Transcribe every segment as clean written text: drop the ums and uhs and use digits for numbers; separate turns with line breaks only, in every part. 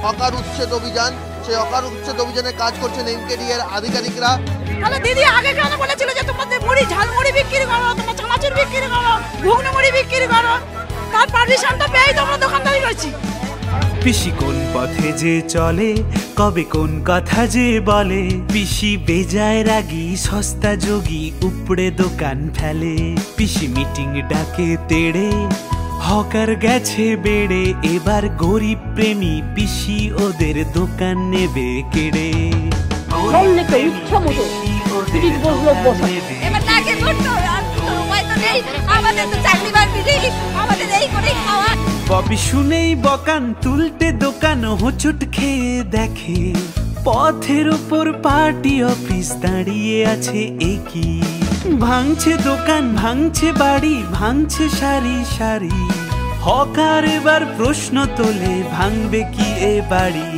Hawker উচ্ছেদ অভিযান, সেই হকার উচ্ছেদ অভিযানে কাজ করছেন এনকেডি এর আধিকারিকরা।
তাহলে দিদি আগে কেন বলেছিল যে তোমাদের মুড়ি ঝালমুড়ি বিক্রি করো, তোমরা চানাচুর বিক্রি করো, ঘুগনি মুড়ি বিক্রি করো? তার পারমিশন তো পেয়েই তোমরা দোকানদারি করছি।
পিসি কোন পথে যে চলে, কবে কোন কথা যে বলে, পিসি বেজায় রাগি সস্তা যোগী উপড়ে দোকান ফেলে। পিসি মিটিং ডাকে তেড়ে, হকার গেছে বেড়ে, এবার গরিব প্রেমী পিসি ওদের দোকান নেবে কেড়ে। ববি শুনেই বকান তুলতে দোকান হোঁচট খেয়ে দেখে, পথের উপর পার্টি অফিস দাঁড়িয়ে আছে একই। ভাঙছে দোকান, ভাঙছে বাড়ি, ভাঙছে সারি সারি, হকার এবার প্রশ্ন তোলে ভাঙবে কি এ বাড়ি।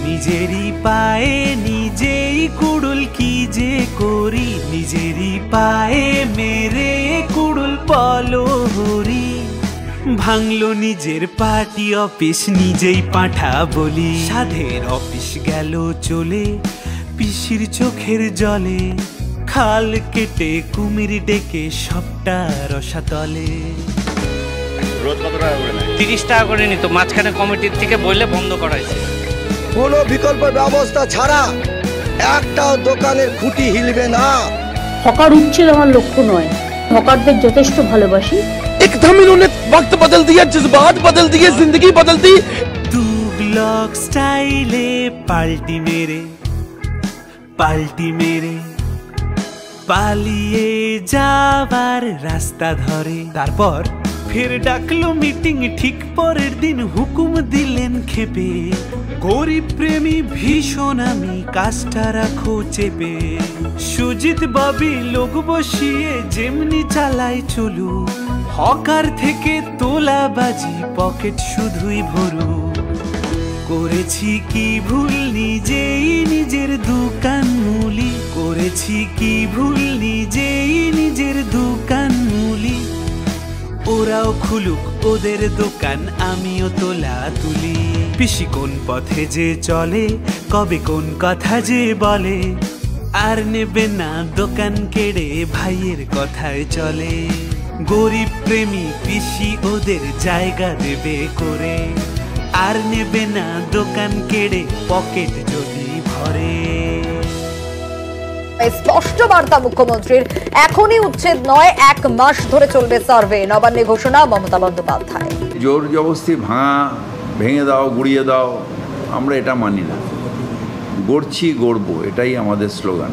নিজেরই পায়ে নিজেই কুড়ুল কি যে করি, নিজেরই পায়ে মেরে কুড়ুল বলো হরি। ভাঙলো নিজের পার্টি অফিস, নিজেই পাঠা বলি। সাধের অফিস গেল চলে, পিসির চোখের জলে, খাল কেটে কুমির ডেকে সবটা রসাতলে।
30 টাকা করে নিত, মাঝখানে কমিটির থেকে বললে বন্ধ করাইছে।
কোনো বিকল্প ব্যবস্থা ছাড়া একটা দোকানের খুঁটি হিলবে না।
হকার উচ্ছেদ আমার লক্ষ্য নয়, হকারদের যথেষ্ট ভালোবাসি।
एकदम इन्होंने वक्त बदल दिया, जज्बात बदल दिए, जिंदगी बदल दी।
तुगलक स्टाइले पाल्टी मेरे, पाल्टी मेरे, পালিয়ে যাবার রাস্তা ধরে। তারপর ফের ডাকলো মিটিং, ঠিক পরের দিন হুকুম দিলেন খেপে, গরিব প্রেমী ভীষণ আমি কাজটা রাখো চেপে। সুজিত ববি লোক বসিয়ে যেমনি চালায় চলু, হকার থেকে তোলা বাজি পকেট শুধুই ভরু। করেছি কি ভুল নিজেই নিজের দোকান মুলি, করেছি কি ভুল নিজেই নিজের দোকান মুলি। ওরাও খুলুক ওদের দোকান, আমিও তোলা তুলি। পিসি কোন পথে যে চলে, কবে কোন কথা যে বলে, আর নেবে না দোকান কেড়ে ভাইয়ের কথায় চলে। গরিব প্রেমী পিসি ওদের জায়গা দেবে করে, আর নেবে না দোকান কেড়ে পকেট যদি ভরে।
স্পষ্ট বার্তা মুখ্যমন্ত্রীর, এখনই উচ্ছেদ নয়, 1 মাস ধরে চলবে সার্ভে। নবান্নে ঘোষণা মমতা বন্দ্যোপাধ্যায়।
জোর জবরদস্তি ভেঙে দাও, গুড়িয়ে দাও, আমরা এটা মানি না। গড়ছি গড়বো, এটাই আমাদের স্লোগান।